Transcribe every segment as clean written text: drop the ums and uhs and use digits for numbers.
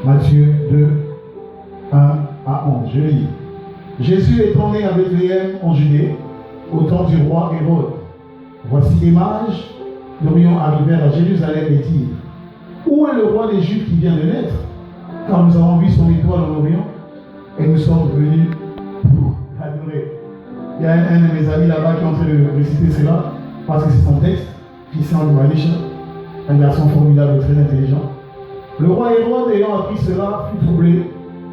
Matthieu 2, 1 à 11. Je lis. Jésus étant né à Bethléem en Judée, au temps du roi Hérode. Voici les mages d'Orient arrivèrent à Jérusalem et dirent: où est le roi des Juifs qui vient de naître? Car nous avons vu son étoile en Orient et nous sommes venus pour l'adorer. Il y a un de mes amis là-bas qui est en train de réciter cela parce que c'est son texte, Christian Manisha, un garçon formidable, très intelligent. Le roi Hérode, ayant appris cela, fut troublé,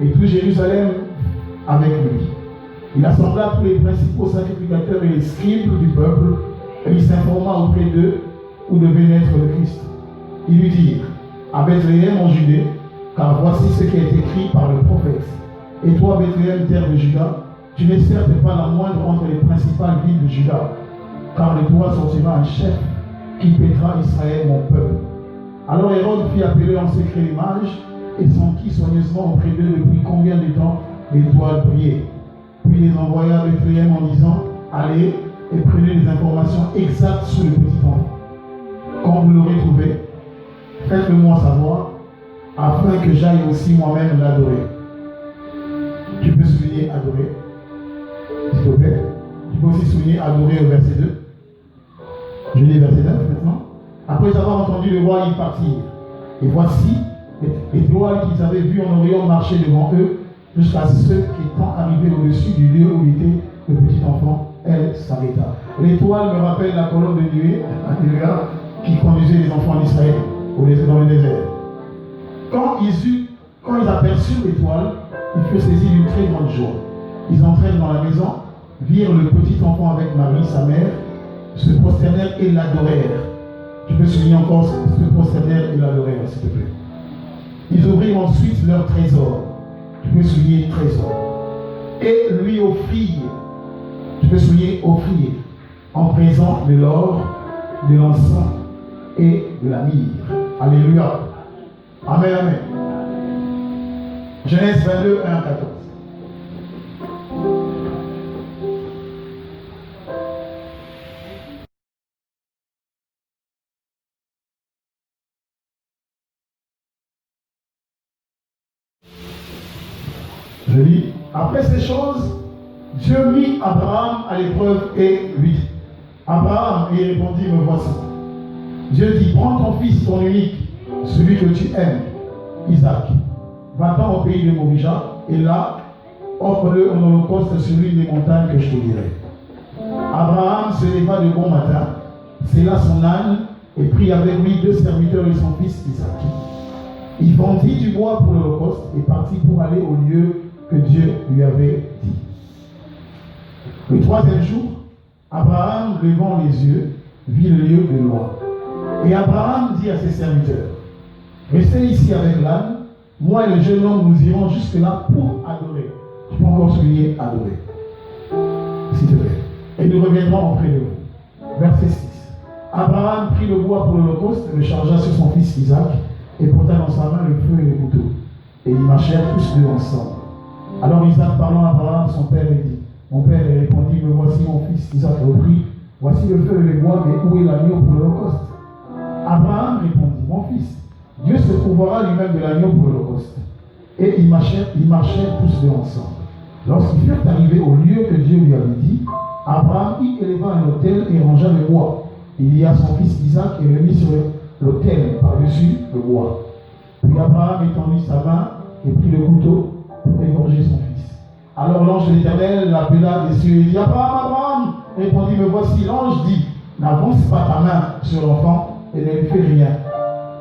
et tout Jérusalem avec lui. Il assembla tous les principaux sacrificateurs et les scribes du peuple, et il s'informa auprès d'eux où devait naître le Christ. Ils lui dirent: à Bethléem en Judée, car voici ce qui est écrit par le prophète. Et toi, Bethléem, terre de Juda, tu n'es certes pas la moindre entre les principales villes de Juda, car de toi sortira un chef qui paîtra Israël, mon peuple. Alors Hérode fit appeler en secret les mages et s'enquit soigneusement auprès d'eux depuis combien de temps l'étoile brillait. Puis les envoya à Bethléem en disant: allez et prenez les informations exactes sur le petit enfant. Quand vous l'aurez trouvé, faites-le-moi savoir, afin que j'aille aussi moi-même l'adorer. Tu peux souligner adorer, s'il te plaît. Tu peux aussi souligner adorer au verset 2. Je lis verset 9 maintenant. Après avoir entendu le roi, ils partirent. Et voici, l'étoile qu'ils avaient vue en Orient marcher devant eux, jusqu'à ce qu'étant arrivé au-dessus du lieu où était le petit enfant, elle s'arrêta. L'étoile me rappelle la colonne de nuée, qui conduisait les enfants d'Israël dans le désert. Quand ils aperçurent l'étoile, ils furent saisis d'une très grande joie. Ils entrèrent dans la maison, virent le petit enfant avec Marie, sa mère, se prosternèrent et l'adorèrent. Tu peux souligner encore se prosternèrent et l'adorèrent, s'il te plaît. Ils ouvrirent ensuite leur trésor. Tu peux souligner trésor. Et lui offrirent. Tu peux souligner offrir. En présent de l'or, de l'encens et de la myrrhe. Alléluia. Amen, amen. Genèse 22, 1 à 14. Je lis. Après ces choses, Dieu mit Abraham à l'épreuve et lui dit: Abraham, et il répondit: me voici. Dieu dit: prends ton fils, ton unique, celui que tu aimes, Isaac, va-t'en au pays de Morija, et là, offre-le en holocauste sur l'une des montagnes que je te dirai. Abraham se leva de bon matin, sella son âne, et prit avec lui 2 serviteurs et son fils Isaac. Il vendit du bois pour l'holocauste et partit pour aller au lieu que Dieu lui avait dit. Le 3e jour, Abraham, levant les yeux, vit le lieu de loin. Et Abraham dit à ses serviteurs: restez ici avec l'âne, moi et le jeune homme nous irons jusque-là pour adorer. Tu peux encore souligner adorer, s'il te plaît. Et nous reviendrons auprès de vous. Verset 6. Abraham prit le bois pour l'holocauste, le chargea sur son fils Isaac, et porta dans sa main le feu et le couteau. Et ils marchèrent tous deux ensemble. Alors Isaac, parlant à Abraham, son père, lui dit: mon père, répondit: me voici mon fils. Isaac reprit: voici le feu et le bois, mais où est l'agneau pour l'holocauste? Abraham répondit: mon fils, Dieu se trouvera lui-même de l'agneau pour l'holocauste. Et ils marchèrent tous deux ensemble. Lorsqu'ils furent arrivés au lieu que Dieu lui avait dit, Abraham y éleva un autel et rangea le bois. Il y a son fils Isaac et le mit sur l'autel par-dessus le bois. Puis Abraham étendit sa main et prit le couteau pour égorger son fils. Alors l'ange de l'Éternel l'appela des cieux et dit, Abraham, Abraham, répondit, me voici. L'ange dit, n'avance pas ta main sur l'enfant et ne lui fais rien,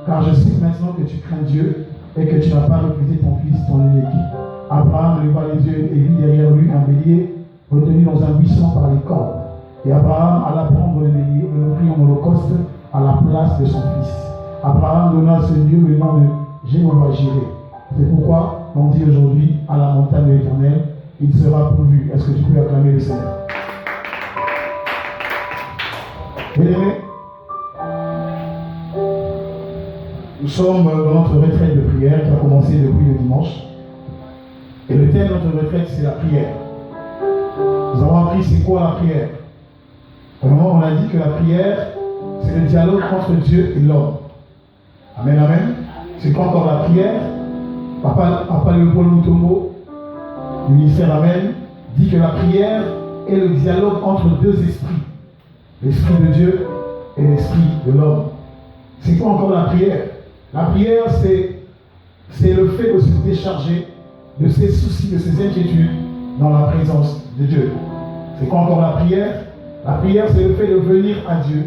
car je sais maintenant que tu crains Dieu et que tu n'as pas refusé ton fils, ton unique. Abraham leva les yeux et vit derrière lui un bélier retenu dans un buisson par les cordes. Et Abraham alla prendre le bélier et l'offrit en holocauste à la place de son fils. Abraham donna à ce Dieu le nom de Jéhovah Jireh. C'est pourquoi on dit aujourd'hui à la montagne de l'Éternel, il sera pourvu. Est-ce que tu peux acclamer le Seigneur? Bien-aimés, nous sommes dans notre retraite de prière qui a commencé depuis le dimanche. Et le thème de notre retraite, c'est la prière. Nous avons appris c'est quoi la prière. Vraiment, on a dit que la prière, c'est le dialogue entre Dieu et l'homme. Amen, amen. C'est quoi encore la prière? Papa Léopold Mutombo, du ministère Amen, dit que la prière est le dialogue entre deux esprits. L'esprit de Dieu et l'esprit de l'homme. C'est quoi encore la prière? La prière, c'est le fait de se décharger de ses soucis, de ses inquiétudes dans la présence de Dieu. C'est quoi encore la prière? La prière, c'est le fait de venir à Dieu,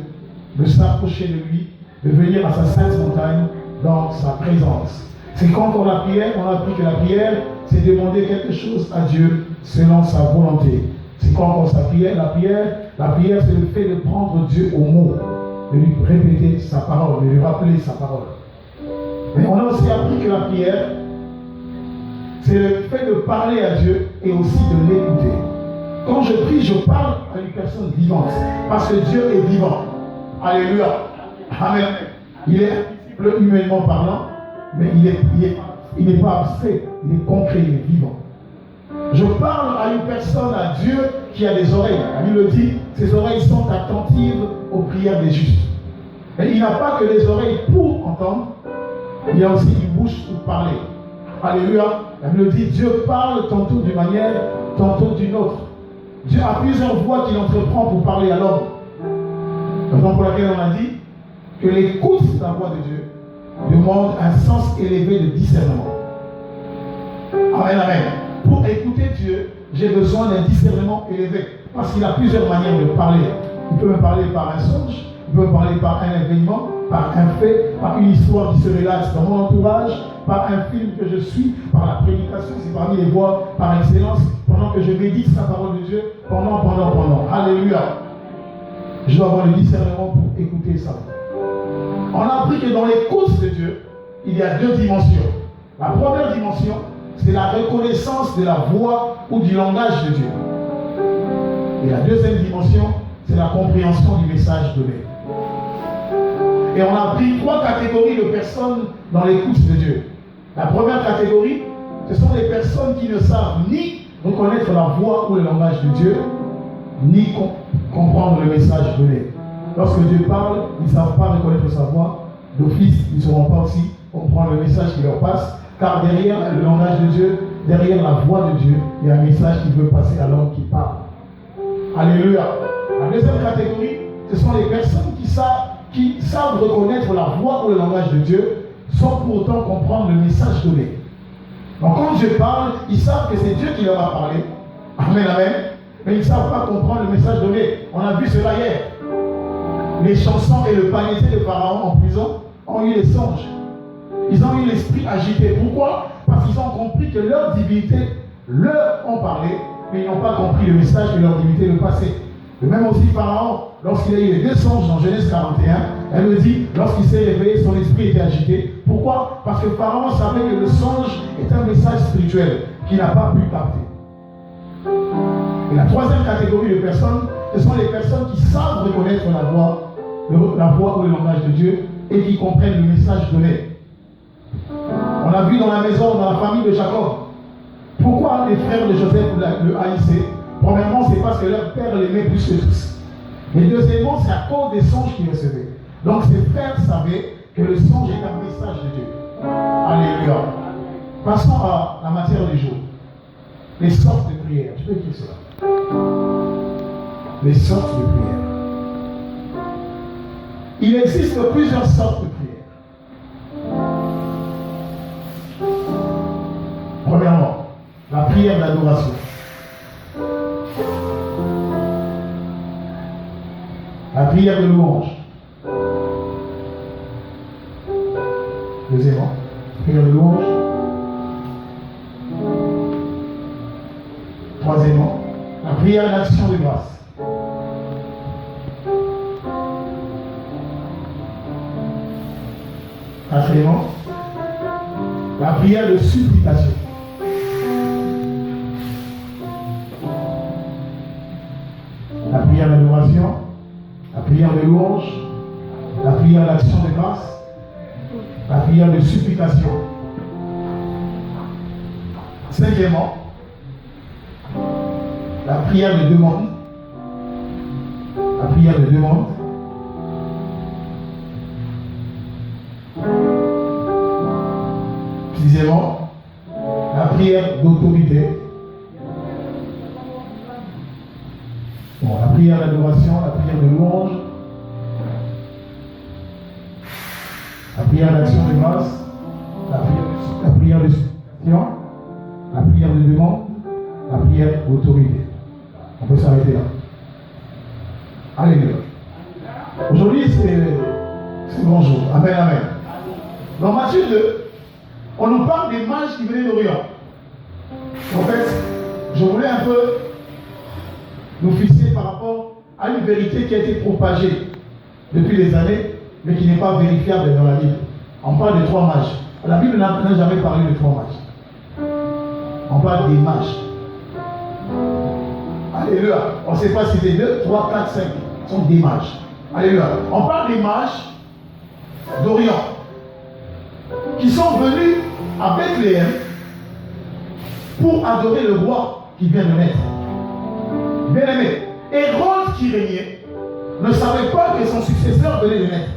de s'approcher de lui, de venir à sa sainte montagne dans sa présence. C'est quoi encore la prière? On a appris que la prière, c'est demander quelque chose à Dieu selon sa volonté. C'est quoi encore sa prière? La prière, c'est le fait de prendre Dieu au mot, de lui répéter sa parole, de lui rappeler sa parole. Mais on a aussi appris que la prière, c'est le fait de parler à Dieu et aussi de l'écouter. Quand je prie, je parle à une personne vivante, parce que Dieu est vivant. Alléluia. Amen. Il est invisible humainement parlant, mais il n'est pas abstrait, il est concret, il est vivant. Je parle à une personne, à Dieu, qui a des oreilles. La Bible dit, ses oreilles sont attentives aux prières des justes. Et il n'a pas que des oreilles pour entendre, il a aussi une bouche pour parler. Alléluia. La Bible dit, Dieu parle tantôt d'une manière, tantôt d'une autre. Dieu a plusieurs voies qu'il entreprend pour parler à l'homme. Raison pour laquelle on a dit que l'écoute de la voix de Dieu demande un sens élevé de discernement. Amen, amen. Pour écouter Dieu, j'ai besoin d'un discernement élevé. Parce qu'il a plusieurs manières de parler. Il peut me parler par un songe, il peut me parler par un événement, par un fait, par une histoire qui se relate dans mon entourage, par un film que je suis, par la prédication, c'est parmi les voies par excellence, pendant que je médite sa parole de Dieu, pendant. Alléluia. Je dois avoir le discernement pour écouter ça. On a appris que dans l'écoute de Dieu, il y a deux dimensions. La première dimension, c'est la reconnaissance de la voix ou du langage de Dieu. Et la deuxième dimension, c'est la compréhension du message donné. Et on a pris trois catégories de personnes dans l'écoute de Dieu. La première catégorie, ce sont les personnes qui ne savent ni reconnaître la voix ou le langage de Dieu, ni comprendre le message donné. Lorsque Dieu parle, ils ne savent pas reconnaître sa voix. D'office, ils ne sauront pas aussi comprendre le message qui leur passe. Car derrière le langage de Dieu, derrière la voix de Dieu, il y a un message qui veut passer à l'homme qui parle. Alléluia. La deuxième catégorie, ce sont les personnes qui savent reconnaître la voix ou le langage de Dieu, sans pour autant comprendre le message donné. Donc quand Dieu parle, ils savent que c'est Dieu qui leur a parlé. Amen, amen. Mais ils ne savent pas comprendre le message donné. On a vu cela hier. Les chansons et le panété de Pharaon en prison ont eu les songes. Ils ont eu l'esprit agité. Pourquoi? Parce qu'ils ont compris que leur divinité leur ont parlé, mais ils n'ont pas compris le message que leur divinité leur passait. De même aussi Pharaon, lorsqu'il a eu les deux songes dans Genèse 41, elle me dit, lorsqu'il s'est réveillé, son esprit était agité. Pourquoi? Parce que Pharaon savait que le songe est un message spirituel qu'il n'a pas pu capter. Et la troisième catégorie de personnes, ce sont les personnes qui savent reconnaître la voix ou le langage de Dieu et qui comprennent le message donné. On a vu dans la maison, dans la famille de Jacob, pourquoi les frères de Joseph le haïssaient. Premièrement, c'est parce que leur père l'aimait plus que tous. Mais deuxièmement, c'est à cause des songes qu'il recevait. Donc ses frères savaient que le songe est un message de Dieu. Alléluia. Passons à la matière du jour. Les sortes de prières. Je peux écrire cela. Les sortes de prières. Il existe plusieurs sortes de prières. d'adoration. La prière de louange. Deuxièmement, prière de louange. Troisièmement, la prière d'action de grâce. Quatrièmement, la prière de supplication. La prière d'adoration, la prière de louange, la prière d'action de grâce, la prière de supplication. Cinquièmement, la prière de demande. La prière de demande. Sixièmement, la prière d'autorité. Bon, la prière d'adoration, la prière de louange, la prière d'action de grâce, la prière de supplication, la prière de demande, la prière d'autorité. On peut s'arrêter là. Alléluia. Aujourd'hui, c'est bonjour. Amen, amen. Dans Matthieu 2, on nous parle des mages qui venaient d'Orient. En fait, je voulais un peu nous fixer par rapport à une vérité qui a été propagée depuis des années, mais qui n'est pas vérifiable dans la Bible. On parle de 3 mages. La Bible n'a jamais parlé de 3 mages. On parle des mages. Alléluia. On ne sait pas si c'est 2, 3, 4, 5. Ce sont des mages. Alléluia. On parle des mages d'Orient qui sont venus à Bethléem pour adorer le roi qui vient de naître. Bien aimé, Hérode qui régnait ne savait pas que son successeur venait de naître.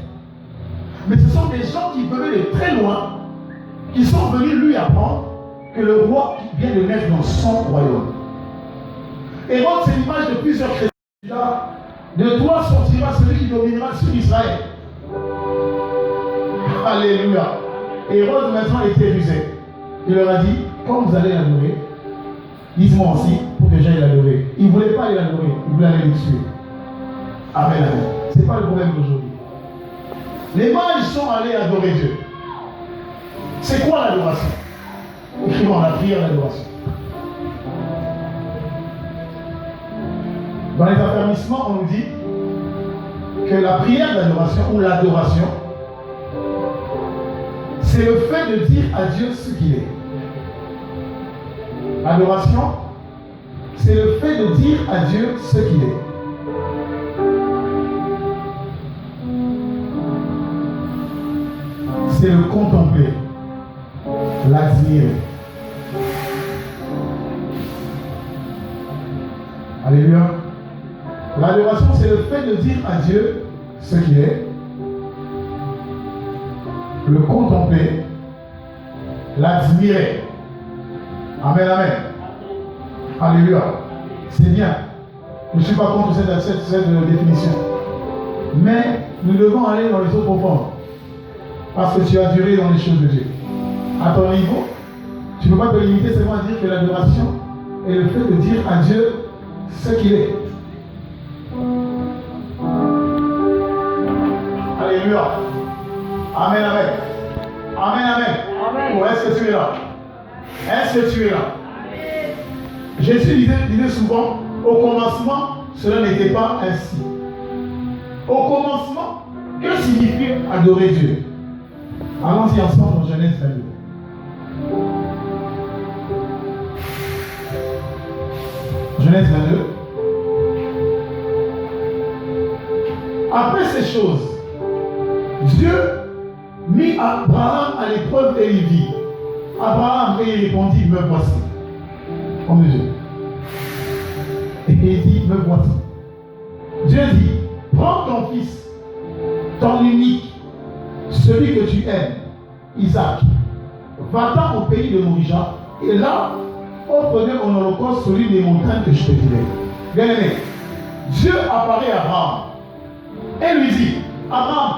Mais ce sont des gens qui venaient de très loin, qui sont venus lui apprendre que le roi qui vient de naître dans son royaume. Hérode, c'est l'image de plusieurs chrétiens. De toi sortira celui qui dominera sur Israël. Alléluia. Hérode maintenant était rusé. Il leur a dit, quand vous allez l'adorer, dites-moi aussi pour que j'aille l'adorer. Il ne voulait pas aller l'adorer, il voulait aller le tuer. Amen, amen. Ce n'est pas le problème d'aujourd'hui. Les mages sont allés adorer Dieu. C'est quoi l'adoration? Écrivons la prière d'adoration. Dans les affermissements, on nous dit que la prière d'adoration ou l'adoration, c'est le fait de dire à Dieu ce qu'il est. L'adoration, c'est le fait de dire à Dieu ce qu'il est. C'est le contempler, l'admirer. Alléluia. L'adoration, c'est le fait de dire à Dieu ce qu'il est, le contempler, l'admirer. Amen, amen. Alléluia. C'est bien. Je ne suis pas contre cette définition. Mais nous devons aller dans les eaux profondes. Parce que tu as duré dans les choses de Dieu. À ton niveau, tu ne peux pas te limiter seulement à dire que l'adoration est le fait de dire à Dieu ce qu'il est. Alléluia. Amen, amen. Amen, amen. Amen. Oh, est-ce que tu es là? Est-ce que tu es là? Amen. Jésus disait souvent, au commencement, cela n'était pas ainsi. Au commencement, que signifie adorer Dieu? Allons-y ensemble dans Genèse 22. Genèse 22. Après ces choses, Dieu mit Abraham à l'épreuve et il dit, Abraham, et il répondit, me voici. Comme Dieu. Et il dit, me voici. Dieu dit, prends ton fils, ton unique, celui que tu aimes, Isaac, va-t'en au pays de Morija, et là, offre-le en holocauste sur l'une des montagnes que je te dirai. Bien aimé, Dieu apparaît à Abraham et lui dit, Abraham,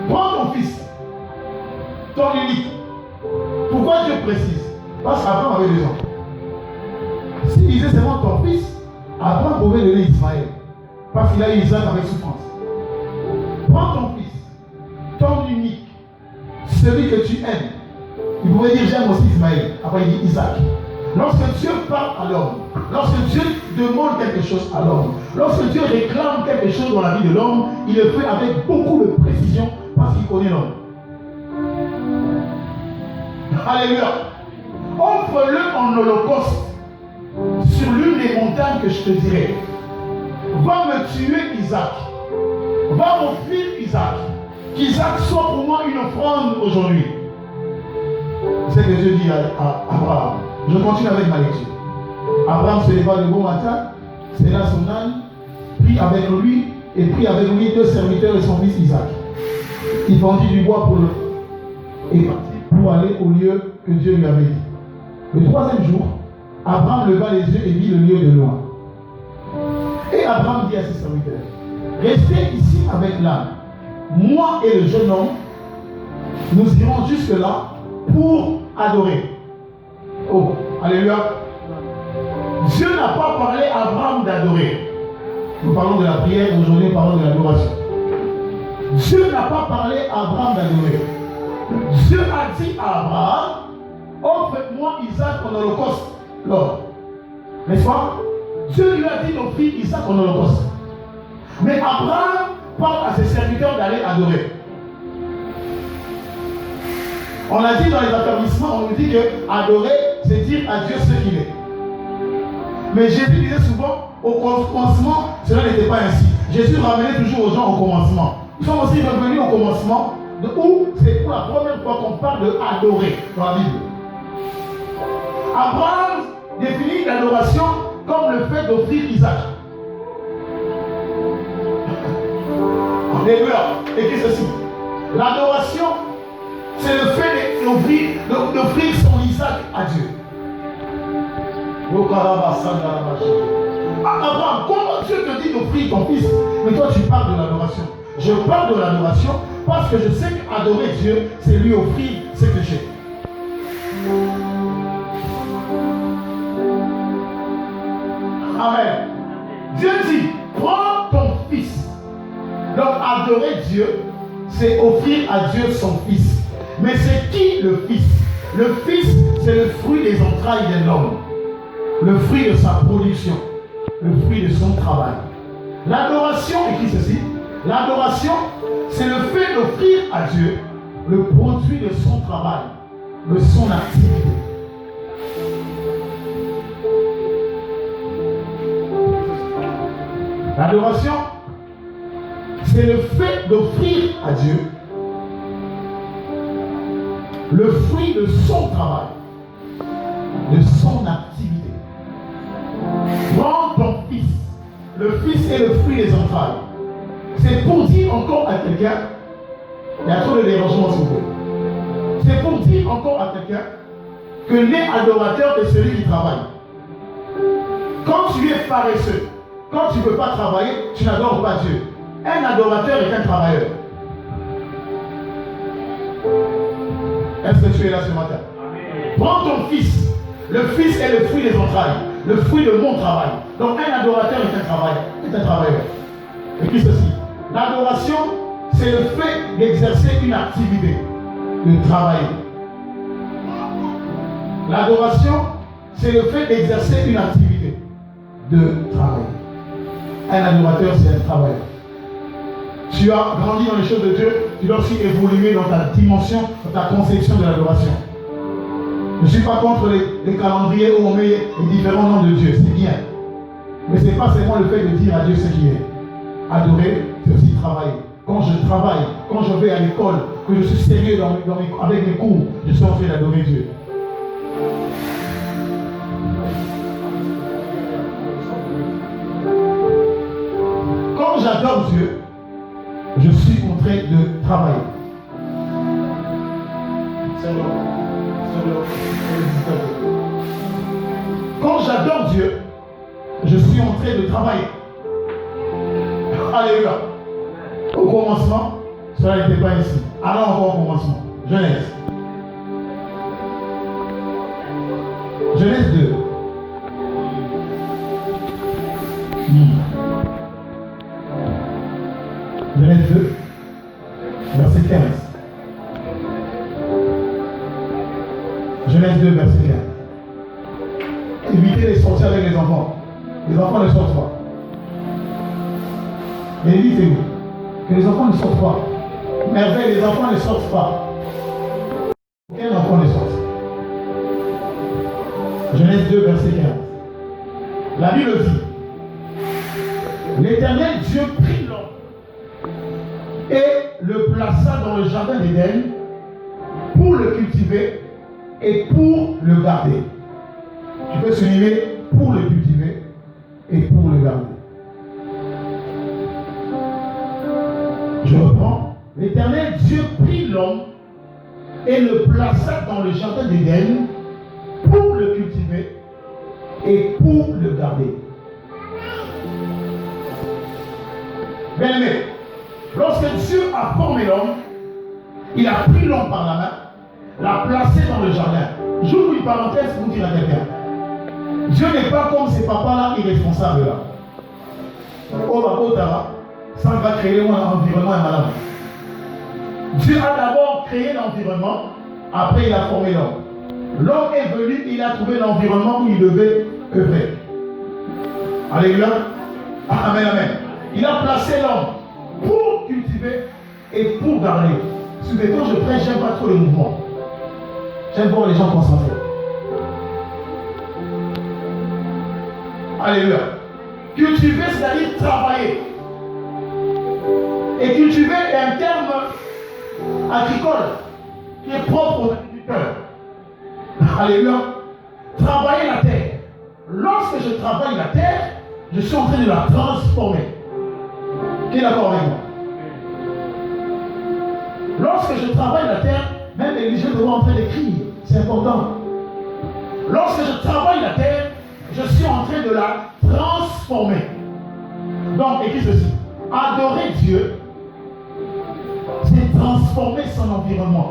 prends ton fils, ton unique. Pourquoi Dieu précise? Parce qu'Abraham avait 2 ans. S'il disait seulement ton fils, Abraham pouvait donner Ismaël. Parce qu'il a eu Isaac avec souffrance. Prends ton fils, ton unique, celui que tu aimes. Il pouvait dire j'aime aussi Ismaël. Après il dit Isaac. Lorsque Dieu parle à l'homme, lorsque Dieu demande quelque chose à l'homme, lorsque Dieu réclame quelque chose dans la vie de l'homme, il le fait avec beaucoup de précision parce qu'il connaît l'homme. Alléluia. Offre-le en holocauste sur l'une des montagnes que je te dirai. Va me tuer Isaac. Va m'offrir Isaac. Qu'Isaac soit pour moi une offrande aujourd'hui. C'est ce que Dieu dit à Abraham. Je continue avec ma lecture. Abraham se leva le bon matin, sella son âne, prit avec lui et prit avec lui 2 serviteurs et son fils Isaac. Il vendit du bois pour le et partit pour aller au lieu que Dieu lui avait dit. Le 3e jour, Abraham leva les yeux et vit le lieu de loin. Et Abraham dit à ses serviteurs, restez ici avec l'âne. Moi et le jeune homme, nous irons jusque là pour adorer. Oh, alléluia. Dieu n'a pas parlé à Abraham d'adorer. Nous parlons de la prière, aujourd'hui nous parlons de l'adoration. Dieu n'a pas parlé à Abraham d'adorer. Dieu a dit à Abraham, offre-moi Isaac en holocauste. Lors. N'est-ce pas? Dieu lui a dit d'offrir Isaac en holocauste. Mais Abraham parle à ses serviteurs d'aller adorer. On a dit dans les affermissements, on nous dit que adorer, c'est dire à Dieu ce qu'il est. Mais Jésus disait souvent, au commencement, cela n'était pas ainsi. Jésus ramenait toujours aux gens au commencement. Nous sommes aussi revenus au commencement, où c'est pour la première fois qu'on parle de adorer dans la Bible. Abraham définit l'adoration comme le fait d'offrir Isaac. Alléluia. Écris ceci. L'adoration, c'est le fait d'offrir son Isaac à Dieu. Abraham, comment Dieu te dit d'offrir ton fils? Mais toi tu parles de l'adoration. Je parle de l'adoration parce que je sais qu'adorer Dieu, c'est lui offrir ce que j'ai. Amen. Dieu dit, prends ton fils. Donc adorer Dieu, c'est offrir à Dieu son fils. Mais c'est qui le fils? Le fils, c'est le fruit des entrailles de l'homme. Le fruit de sa production. Le fruit de son travail. L'adoration, écrit ceci, l'adoration, c'est le fait d'offrir à Dieu le produit de son travail, de son activité. L'adoration, c'est le fait d'offrir à Dieu le fruit de son travail, de son activité. Prends ton fils. Le fils est le fruit des entrailles. C'est pour dire encore à quelqu'un, il y a trop de dérangements s'il vous plaît. C'est pour dire encore à quelqu'un que l'adorateur est celui qui travaille. Quand tu es paresseux, quand tu ne peux pas travailler, tu n'adores pas Dieu. Un adorateur est un travailleur. Est-ce que tu es là ce matin? Amen. Prends ton fils. Le fils est le fruit des entrailles, le fruit de mon travail. Donc un adorateur est un travailleur. Et puis ceci. L'adoration, c'est le fait d'exercer une activité, de travailler. L'adoration, c'est le fait d'exercer une activité, de travailler. Un adorateur, c'est un travailleur. Tu as grandi dans les choses de Dieu, tu dois aussi évoluer dans ta dimension, dans ta conception de l'adoration. Je ne suis pas contre les calendriers où on met les différents noms de Dieu, c'est bien. Mais ce n'est pas seulement le fait de dire à Dieu ce qu'il est. Adorer, c'est aussi travailler. Quand je travaille, quand je vais à l'école, que je suis sérieux avec mes cours, je suis en train d'adorer Dieu. Quand j'adore Dieu, je suis en train de travailler. Quand j'adore Dieu, je suis en train de travailler. Alléluia. Au commencement, cela n'était pas ici. Alors encore au commencement. Genèse. Genèse 2. Genèse 2, verset 15. Genèse 2, verset 15. Évitez de sortir avec les enfants. Les enfants ne sortent pas. Évitez-vous. Que les enfants ne sortent pas. Merveille, les enfants ne sortent pas. Aucun enfant ne sort. Genèse 2, verset 15. La Bible dit: l'Éternel Dieu prit l'homme et le plaça dans le jardin d'Éden pour le cultiver et pour le garder. Tu peux souligner pour le cultiver et pour le garder. Je reprends. L'Éternel Dieu prit l'homme et le plaça dans le jardin d'Éden pour le cultiver et pour le garder. Bien-aimé, lorsque Dieu a formé l'homme, il a pris l'homme par la main, l'a placé dans le jardin. J'ouvre une parenthèse pour dire à quelqu'un: Dieu n'est pas comme ces papas-là irresponsables là. Oh, ma potara, ça va créer un environnement malade. Dieu a d'abord créé l'environnement, après il a formé l'homme. L'homme est venu, il a trouvé l'environnement où il devait œuvrer. Alléluia. Amen, amen. Il a placé l'homme pour cultiver et pour garder. Souvent, quand je prêche, j'aime pas trop le mouvement. J'aime voir les gens concentrés. Alléluia. Cultiver, c'est-à-dire travailler. Et cultiver est un terme agricole qui est propre aux agriculteurs. Alléluia. Travailler la terre. Lorsque je travaille la terre, je suis en train de la transformer. Qui est d'accord avec moi? Lorsque je travaille la terre, même les religieux devront en train d'écrire. C'est important. Lorsque je travaille la terre, je suis en train de la transformer. Donc, écris ceci. Adorer Dieu, c'est transformer son environnement.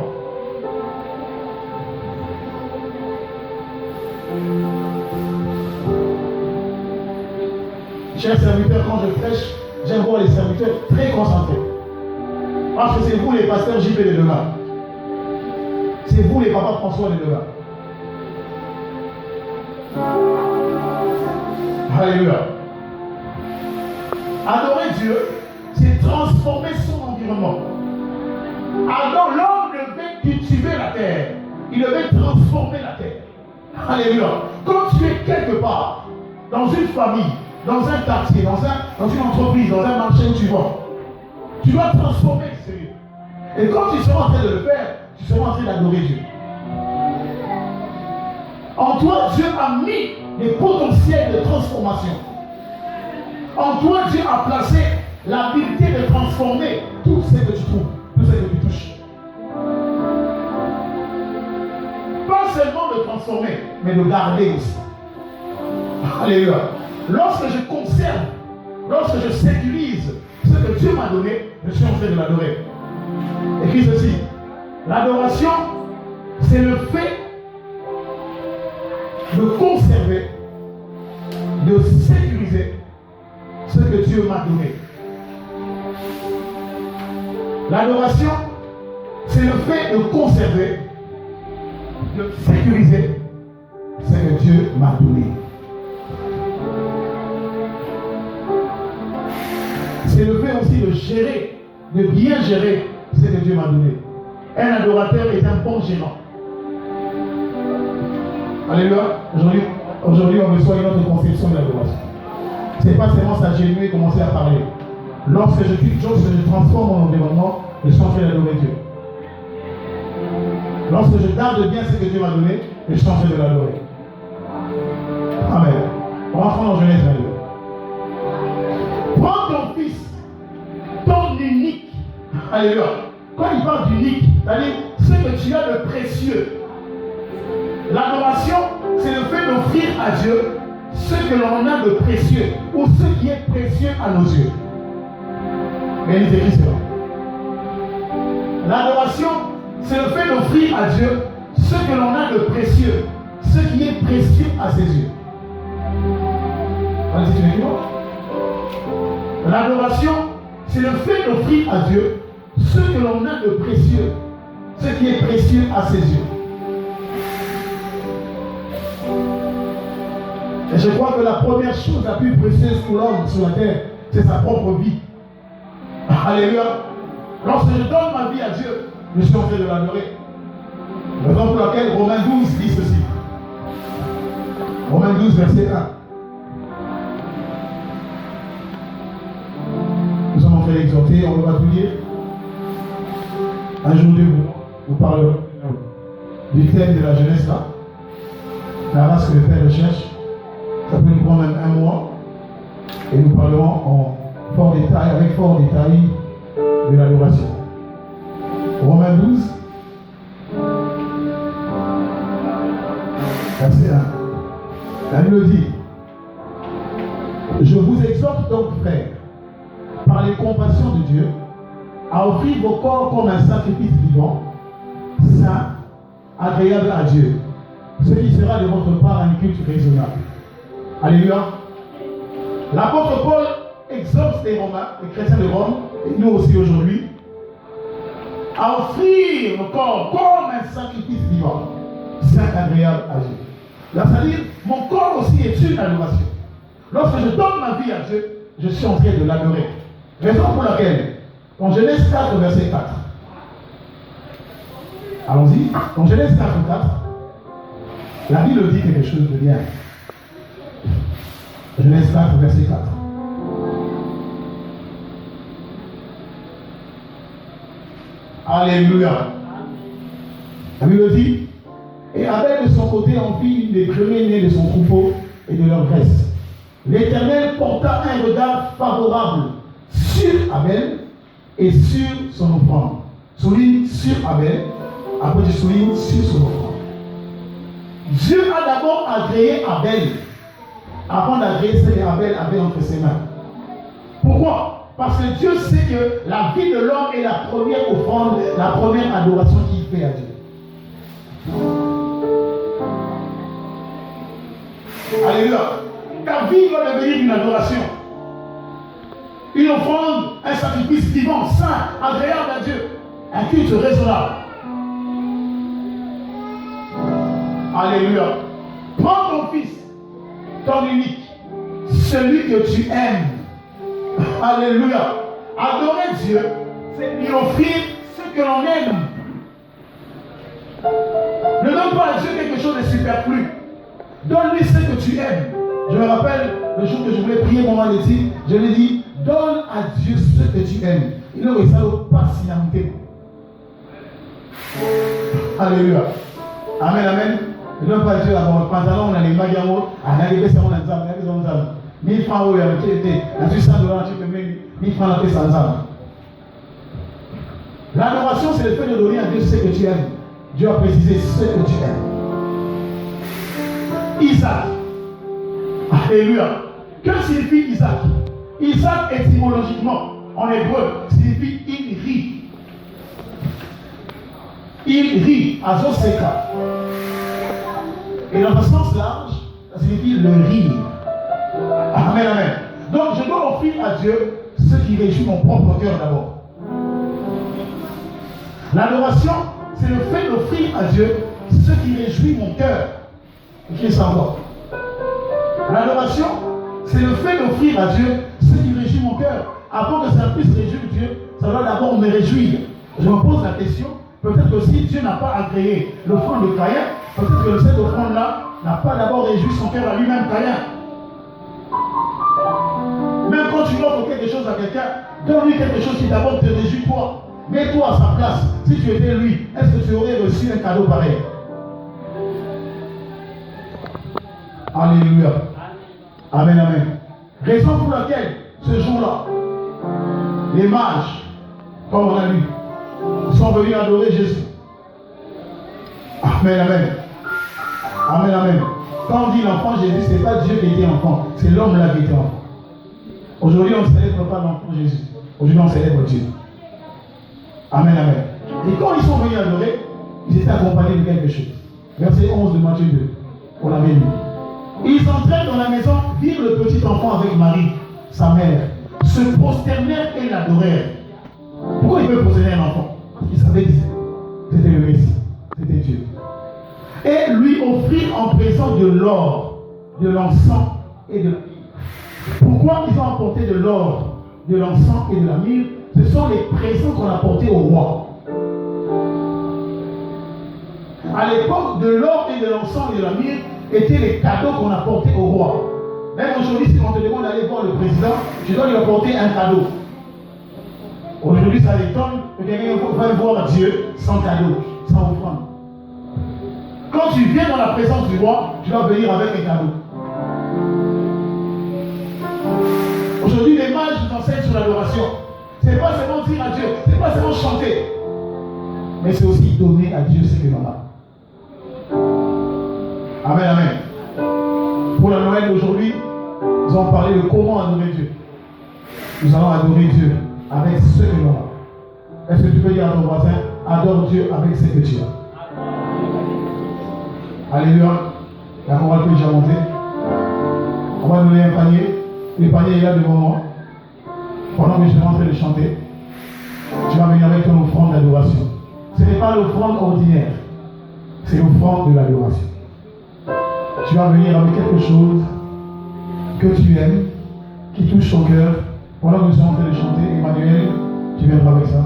Chers serviteurs, quand je prêche, j'aime voir les serviteurs très concentrés. Parce que c'est vous les pasteurs JP de demain. C'est vous les papas François de demain. Alléluia. Adorer Dieu, c'est transformer son environnement. Alors l'homme devait cultiver la terre. Il devait transformer la terre. Alléluia. Quand tu es quelque part, dans une famille, dans un quartier, dans une entreprise, dans un marché où tu vas, tu dois transformer ce lieu. Et quand tu seras en train de le faire, tu seras en train d'adorer Dieu. En toi, Dieu a mis des potentiels de transformation. En toi, Dieu a placé l'habilité de transformer tout ce que tu trouves, tout ce que tu touches. Pas seulement de transformer, mais de garder aussi. Alléluia. Lorsque je conserve, lorsque je sécurise ce que Dieu m'a donné, je suis en train de l'adorer. Écris ceci. L'adoration, c'est le fait de conserver, de sécuriser ce que Dieu m'a donné. L'adoration, c'est le fait de conserver, de sécuriser ce que Dieu m'a donné. C'est le fait aussi de gérer, de bien gérer ce que Dieu m'a donné. Un adorateur est un bon gérant. Alléluia. Aujourd'hui, on reçoit une autre conception de l'adoration. Ce n'est pas seulement s'agenouiller et commencer à parler. Lorsque je transforme mon environnement, je suis en train d'adorer Dieu. Lorsque je garde bien ce que Dieu m'a donné, je suis en train de l'adorer. Amen. On va prendre en Genèse 22. Prends ton fils, ton unique. Alléluia. Quand il parle d'unique, c'est-à-dire ce que tu as de précieux. L'adoration, c'est le fait d'offrir à Dieu ce que l'on a de précieux ou ce qui est précieux à nos yeux. Mais il écrit cela. L'adoration, c'est le fait d'offrir à Dieu ce que l'on a de précieux, ce qui est précieux à ses yeux. C'est une équivoque. L'adoration, c'est le fait d'offrir à Dieu ce que l'on a de précieux, ce qui est précieux à ses yeux. Et je crois que la première chose la plus précieuse pour l'homme sur la terre, c'est sa propre vie. Alléluia. Lorsque je donne ma vie à Dieu, je suis en train de l'adorer. Raison pour laquelle Romains 12 dit ceci. Romains 12, verset 1. Nous sommes en train d'exhorter, on va tout lire. Un jour de vous parlerons du thème de la jeunesse là. La race que le Père recherche. Ça peut nous prendre même un mois. Et nous parlerons en fort détail, avec fort détail, de l'adoration. Romains 12, verset 1. La Bible dit: je vous exhorte donc, frères, par les compassions de Dieu, à offrir vos corps comme un sacrifice vivant, saint, agréable à Dieu, ce qui sera de votre part un culte raisonnable. Alléluia. L'apôtre Paul exhorte les Romains, les chrétiens de Rome, et nous aussi aujourd'hui, à offrir le corps comme un sacrifice vivant, saint, agréable à Dieu. Là, c'est-à-dire, mon corps aussi est une adoration. Lorsque je donne ma vie à Dieu, je suis en train de l'adorer. Raison pour laquelle, dans Genèse 4, verset 4, allons-y, dans Genèse 4, 4, la Bible dit quelque chose de bien. Genèse 4, verset 4. Alléluia. La Bible dit: et Abel de son côté en fit une des premiers-nés de son troupeau et de leur graisse. L'Éternel porta un regard favorable sur Abel et sur son offrande. Souligne sur Abel, après tu soulignes sur son offrande. Dieu a d'abord agréé Abel avant d'agréer ce qu'Abel avait entre ses mains. Pourquoi? Parce que Dieu sait que la vie de l'homme est la première offrande, la première adoration qu'il fait à Dieu. Alléluia. Ta vie doit devenir une adoration. Une offrande, un sacrifice vivant, saint, agréable à Dieu. Un culte raisonnable. Alléluia. Prends ton fils, ton unique, celui que tu aimes. Alléluia. Adorer Dieu, c'est lui offrir ce que l'on aime. Ne donne pas à Dieu quelque chose de superflu. Donne-lui ce que tu aimes. Je me rappelle le jour que je voulais prier mon maladie, je lui ai dit: donne à Dieu ce que tu aimes. Il ne ressent pas si amité. Alléluia. Amen, amen. Ne donne pas à Dieu d'abord. Pantalon, on a les magamos, on a les baisses, on a les âmes, on a les âmes. 1000 francs, oui, avec qui était. La $100, tu peux mettre 1000 francs, la paix sans âme. L'adoration, c'est le fait de donner à Dieu ce que tu aimes. Dieu a précisé ce que tu aimes. Isaac. Alléluia. Que signifie Isaac? Isaac, étymologiquement, en hébreu, signifie il rit. Il rit, azoseka. Et dans le sens large, ça signifie le rire. Amen, amen. Donc je dois offrir à Dieu ce qui réjouit mon propre cœur d'abord. L'adoration, c'est le fait d'offrir à Dieu ce qui réjouit mon cœur. Qui est sans voix. L'adoration, c'est le fait d'offrir à Dieu ce qui réjouit mon cœur. Avant que ça puisse réjouir Dieu, ça doit d'abord me réjouir. Je me pose la question, peut-être que si Dieu n'a pas agréé l'offrande de Caïn, peut-être que cette offrande-là n'a pas d'abord réjoui son cœur à lui-même, Caïn. Même quand tu offres quelque chose à quelqu'un, donne-lui quelque chose qui d'abord te réjouit toi. Mets-toi à sa place. Si tu étais lui, est-ce que tu aurais reçu un cadeau pareil? Alléluia. Amen, amen. Raison pour laquelle, ce jour-là, les mages, comme on a lu, sont venus adorer Jésus. Amen, amen. Amen, amen. Quand on dit l'enfant Jésus, ce n'est pas Dieu qui était enfant, c'est l'homme là qui était enfant. Aujourd'hui, on ne célèbre pas l'enfant Jésus. Aujourd'hui, on célèbre Dieu. Amen, amen. Et quand ils sont venus adorer, ils étaient accompagnés de quelque chose. Verset 11 de Matthieu 2. On avait lu. Ils entraient dans la maison, virent le petit enfant avec Marie, sa mère, se prosternèrent et l'adorèrent. Pourquoi ils peuvent prosterner un enfant? Parce qu'ils savaient que c'était le Messie, c'était Dieu. Et lui offrirent en présent de l'or, de l'encens et de la myrrhe. Pourquoi ils ont apporté de l'or, de l'encens et de la myrrhe? Ce sont les présents qu'on apportait au roi. À l'époque, de l'or et de l'encens et de la myrrhe étaient les cadeaux qu'on apportait au roi. Même aujourd'hui, si on te demande d'aller voir le président, tu dois lui apporter un cadeau. Aujourd'hui, ça l'étonne que quelqu'un va voir Dieu sans cadeau, sans offrande. Quand tu viens dans la présence du roi, tu dois venir avec un cadeau. Aujourd'hui, les mages nous enseignent sur l'adoration. Ce n'est pas seulement dire à Dieu, ce n'est pas seulement chanter, mais c'est aussi donner à Dieu ce que l'on a. Amen, amen. Pour la Noël d'aujourd'hui, nous allons parler de comment adorer Dieu. Nous allons adorer Dieu avec ce que l'on a. Est-ce que tu peux dire à ton voisin, adore Dieu avec ce que tu as? Alléluia. La morale peut déjà monter. On va donner un panier. Le panier est là devant moi. Pendant que je suis en train de chanter, tu vas venir avec ton offrande d'adoration. Ce n'est pas l'offrande ordinaire, c'est l'offrande de l'adoration. Tu vas venir avec quelque chose que tu aimes, qui touche ton cœur. Pendant que je suis en train de chanter, Emmanuel, tu viendras avec ça.